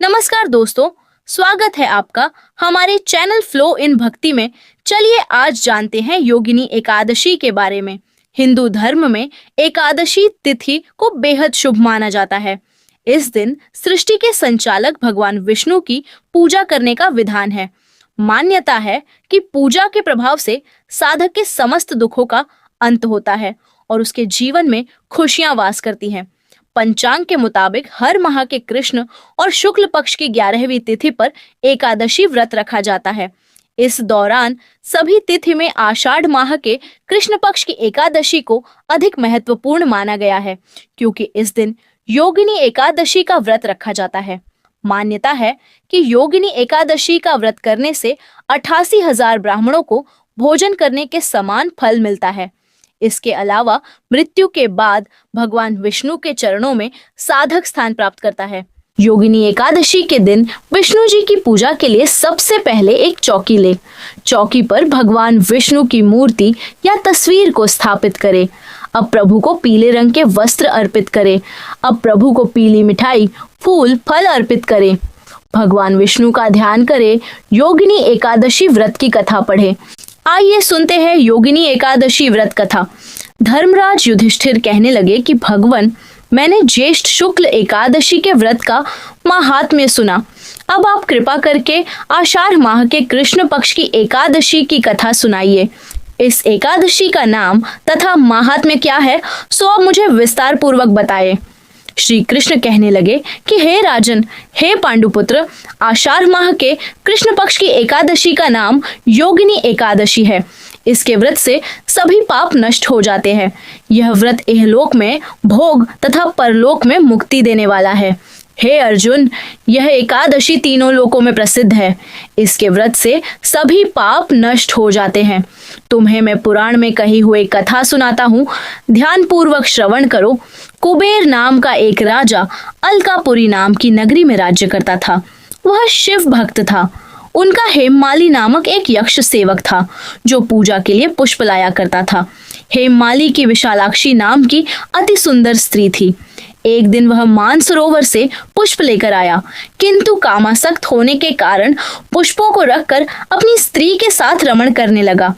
नमस्कार दोस्तों, स्वागत है आपका हमारे चैनल फ्लो इन भक्ति में। चलिए आज जानते हैं योगिनी एकादशी के बारे में। हिंदू धर्म में एकादशी तिथि को बेहद शुभ माना जाता है। इस दिन सृष्टि के संचालक भगवान विष्णु की पूजा करने का विधान है। मान्यता है कि पूजा के प्रभाव से साधक के समस्त दुखों का अंत होता है और उसके जीवन में खुशियां वास करती हैं। पंचांग के मुताबिक हर माह के कृष्ण और शुक्ल पक्ष की 11वीं तिथि पर एकादशी व्रत रखा जाता है। इस दौरान सभी तिथि में आषाढ़ माह के कृष्ण पक्ष की एकादशी को अधिक महत्वपूर्ण माना गया है, क्योंकि इस दिन योगिनी एकादशी का व्रत रखा जाता है। मान्यता है कि योगिनी एकादशी का व्रत करने से 88,000 ब्राह्मणों को भोजन करने के समान फल मिलता है। इसके अलावा मृत्यु के बाद भगवान विष्णु के चरणों में साधक स्थान प्राप्त करता है। योगिनी एकादशी के दिन विष्णु जी की पूजा के लिए सबसे पहले एक चौकी ले। चौकी पर भगवान विष्णु की मूर्ति या तस्वीर को स्थापित करें। अब प्रभु को पीले रंग के वस्त्र अर्पित करें। अब प्रभु को पीली मिठाई, फूल, फल अर्पित करें। भगवान विष्णु का ध्यान करें। योगिनी एकादशी व्रत की कथा पढ़ें। आइए सुनते हैं योगिनी एकादशी व्रत कथा। धर्मराज युधिष्ठिर कहने लगे कि भगवान, मैंने ज्येष्ठ शुक्ल एकादशी के व्रत का महात्म्य सुना। अब आप कृपा करके आषाढ़ माह के कृष्ण पक्ष की एकादशी की कथा सुनाइए। इस एकादशी का नाम तथा महात्म्य क्या है, सो आप मुझे विस्तार पूर्वक बताएं। श्री कृष्ण कहने लगे कि हे राजन, हे पांडुपुत्र, आषाढ़ माह के कृष्ण पक्ष की एकादशी का नाम योगिनी एकादशी है। इसके व्रत से सभी पाप नष्ट हो जाते हैं। यह व्रत इहलोक में भोग तथा परलोक में मुक्ति देने वाला है। हे अर्जुन, यह एकादशी तीनों लोकों में प्रसिद्ध है। इसके व्रत से सभी पाप नष्ट हो जाते हैं। तुम्हें मैं पुराण में कही हुई कथा सुनाता हूँ, ध्यान पूर्वक श्रवण करो। कुबेर नाम का एक राजा अलकापुरी नाम की नगरी में राज्य करता था। वह शिव भक्त था। उनका हेममाली नामक एक यक्ष सेवक था, जो पूजा के लिए पुष्प लाया करता था। हेममाली की विशालाक्षी नाम की अति सुंदर स्त्री थी। एक दिन वह मानसरोवर से पुष्प लेकर आया, किंतु कामासक्त होने के कारण पुष्पों को रखकर अपनी स्त्री के साथ रमण करने लगा।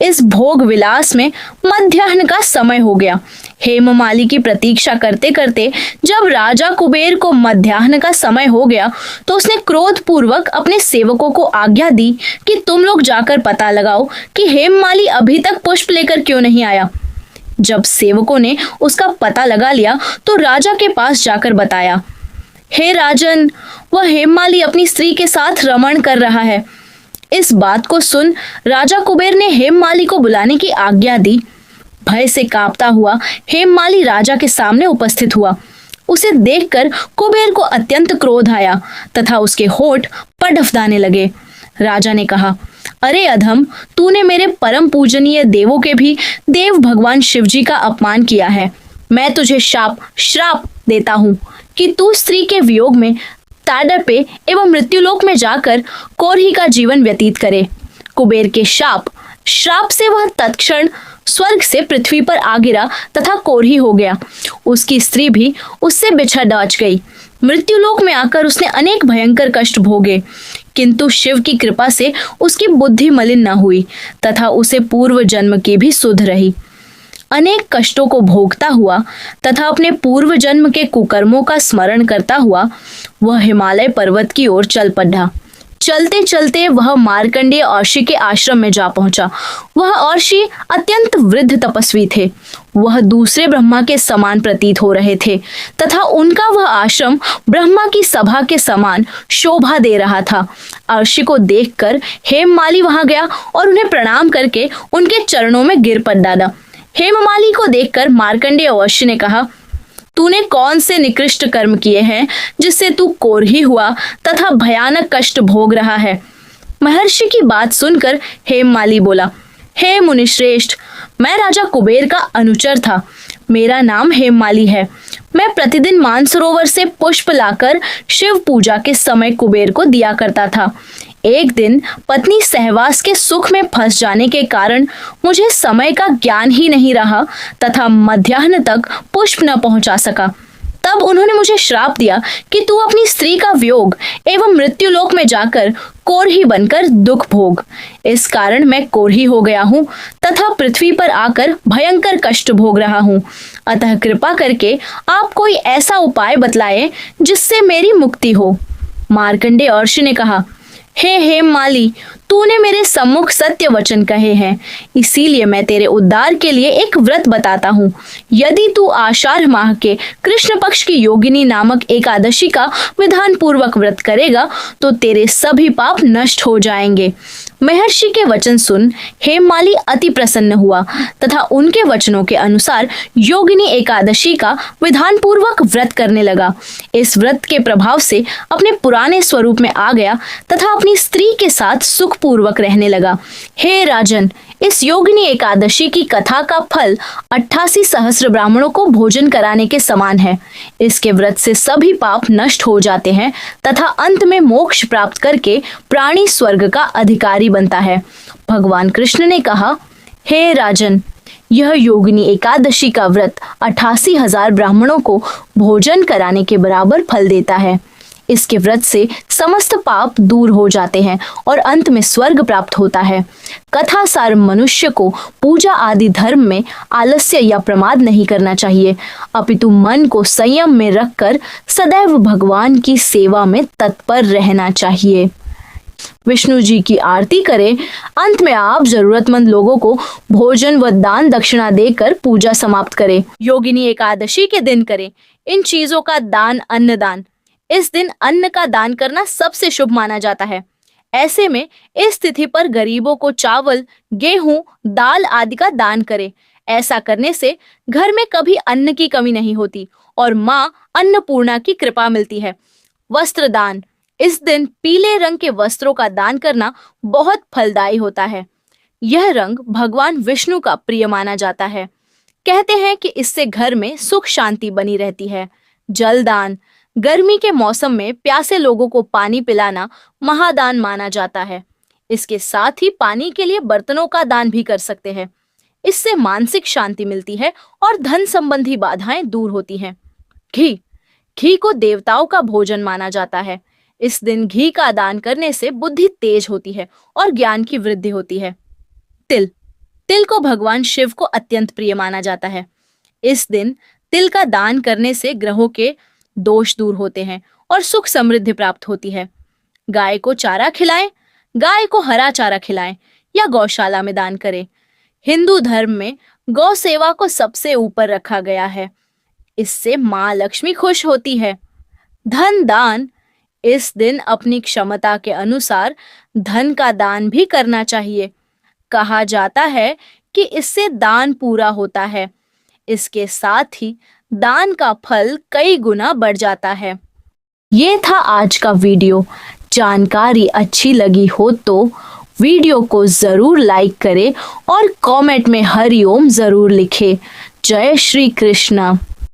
इस भोग विलास में मध्याह्न का समय हो गया। हेममाली की प्रतीक्षा करते करते जब राजा कुबेर को मध्याह्न का समय हो गया, तो उसने क्रोध पूर्वक अपने सेवकों को आज्ञा दी कि तुम लोग जाकर पता लगाओ कि हेममाली अभी तक पुष्प लेकर क्यों नहीं आया। जब सेवकों ने उसका पता लगा लिया तो राजा के पास जाकर बताया, हे राजन, वह हेममाली अपनी स्त्री के साथ रमण कर रहा है। इस बात को सुन राजा कुबेर ने हेममाली को बुलाने की आज्ञा दी। भय से कांपता हुआ हेममाली राजा के सामने उपस्थित हुआ। उसे देखकर कुबेर को अत्यंत क्रोध आया तथा उसके होठ पटफदाने लगे। राजा ने कहा, अरे अधम, तूने मेरे परम पूजनीय देवों के भी देव भगवान शिव जी का अपमान किया है। मैं तुझे श्राप देता हूँ कि तू स्त्री के वियोग में ताड़पे एवं मृत्युलोक में जाकर कोरही का जीवन व्यतीत करे। कुबेर के श्राप से वह तत्क्षण स्वर्ग से पृथ्वी पर आ गिरा तथा कोरही हो गया। उसकी स्त्री भी उससे बिछड़ डाच गई। मृत्युलोक में आकर उसने अनेक भयंकर कष्ट भोगे, किंतु शिव की कृपा से उसकी बुद्धि मलिन न हुई तथा उसे पूर्व जन्म की भी सुध रही। अनेक कष्टों को भोगता हुआ तथा अपने पूर्व जन्म के कुकर्मों का स्मरण करता हुआ वह हिमालय पर्वत की ओर चल पड़ा। चलते चलते वह मार्कंडेय औषि के आश्रम में जा पहुंचा। वह औषि अत्यंत वृद्ध तपस्वी थे। वह दूसरे ब्रह्मा के समान प्रतीत हो रहे थे तथा उनका वह आश्रम ब्रह्मा की सभा के समान शोभा दे रहा था। औषि को देखकर हेममाली वहां गया और उन्हें प्रणाम करके उनके चरणों में गिर पड़ डाला। हेममाली को देखकर मार्कंडेय औषि ने कहा, तूने कौन से निकृष्ट कर्म किए हैं जिससे तू कोरही हुआ तथा भयानक कष्ट भोग रहा है। महर्षि की बात सुनकर हेममाली बोला, हे मुनिश्रेष्ठ, मैं राजा कुबेर का अनुचर था। मेरा नाम हेममाली है। मैं प्रतिदिन मानसरोवर से पुष्प लाकर शिव पूजा के समय कुबेर को दिया करता था। एक दिन पत्नी सहवास के सुख में फंस जाने के कारण मुझे समय का ज्ञान ही नहीं रहा तथा मध्याह्न तक पुष्प न पहुंचा सका। तब उन्होंने मुझे श्राप दिया कि तू अपनी स्त्री का वियोग एवं मृत्यु लोक में जाकर कोरही बनकर दुख भोग। इस कारण मैं कोरही हो गया हूँ तथा पृथ्वी पर आकर भयंकर कष्ट भोग रहा हूँ। अतः कृपा करके आप कोई ऐसा उपाय बतलाए जिससे मेरी मुक्ति हो। मार्कंडेय ऋषि ने कहा, हे हेममाली, तूने मेरे सम्मुख सत्य वचन कहे हैं, इसीलिए मैं तेरे उद्धार के लिए एक व्रत बताता हूँ। यदि तू आषाढ़ माह के कृष्ण पक्ष की योगिनी नामक एकादशी का विधान पूर्वक व्रत करेगा तो तेरे सभी पाप नष्ट हो जाएंगे। महर्षि के वचन सुन हेममाली अति प्रसन्न हुआ तथा उनके वचनों के अनुसार योगिनी एकादशी का विधान पूर्वक व्रत करने लगा। इस व्रत के प्रभाव से अपने पुराने स्वरूप में आ गया तथा अपनी स्त्री के साथ सुख पूर्वक रहने लगा। हे राजन, इस योगिनी एकादशी की कथा का फल 88 सहस्त्र ब्राह्मणों को भोजन कराने के समान है। इसके व्रत से सभी पाप नष्ट हो जाते हैं तथा अंत में मोक्ष प्राप्त करके प्राणी स्वर्ग का अधिकारी बनता है। भगवान कृष्ण ने कहा, हे राजन, यह योगिनी एकादशी का व्रत 88,000 ब्राह्मणों को भोजन कराने के बराबर फल देता है। इसके व्रत से समस्त पाप दूर हो जाते हैं और अंत में स्वर्ग प्राप्त होता है। कथा सार मनुष्य को पूजा आदि धर्म में आलस्य या प्रमाद नहीं करना चाहिए, अपितु मन को संयम में रखकर सदैव भगवान की सेवा में तत्पर रहना चाहिए। विष्णु जी की आरती करें। अंत में आप जरूरतमंद लोगों को भोजन व दान दक्षिणा देकर पूजा समाप्त करें। योगिनी एकादशी के दिन करें इन चीजों का दान, अन्नदान। इस दिन अन्न का दान करना सबसे शुभ माना जाता है। ऐसे में इस तिथि पर गरीबों को चावल, गेहूं, दाल आदि का दान करें। ऐसा करने से घर में कभी अन्न की कमी नहीं होती और माँ अन्नपूर्णा की कृपा मिलती है। वस्त्र दान। इस दिन पीले रंग के वस्त्रों का दान करना बहुत फलदायी होता है। यह रंग भगवान विष्णु का प्रिय माना जाता है। कहते हैं कि इससे घर में सुख शांति बनी रहती है। जल दान। गर्मी के मौसम में प्यासे लोगों को पानी पिलाना महादान माना जाता है। इसके साथ ही पानी के लिए बर्तनों का दान भी कर सकते हैं। इससे मानसिक शांति मिलती है और धन संबंधी बाधाएं दूर होती हैं। घी। घी को देवताओं का भोजन माना जाता है। इस दिन घी का दान करने से बुद्धि तेज होती है और ज्ञान की वृद्धि होती है। तिल। तिल को भगवान शिव को अत्यंत प्रिय माना जाता है। इस दिन तिल का दान करने से ग्रहों के दोष दूर होते हैं और सुख समृद्धि प्राप्त होती है। गाय को चारा खिलाएं। गाय को हरा चारा खिलाएं या गौशाला में दान करें। हिंदू धर्म में गौ सेवा को सबसे ऊपर रखा गया है। इससे माँ लक्ष्मी खुश होती है। धन दान। इस दिन अपनी क्षमता के अनुसार धन का दान भी करना चाहिए। कहा जाता है कि इससे दान पूरा होता है। इसके साथ ही दान का फल कई गुना बढ़ जाता है। ये था आज का वीडियो। जानकारी अच्छी लगी हो तो वीडियो को जरूर लाइक करें और कमेंट में हरिओम जरूर लिखें। जय श्री कृष्ण।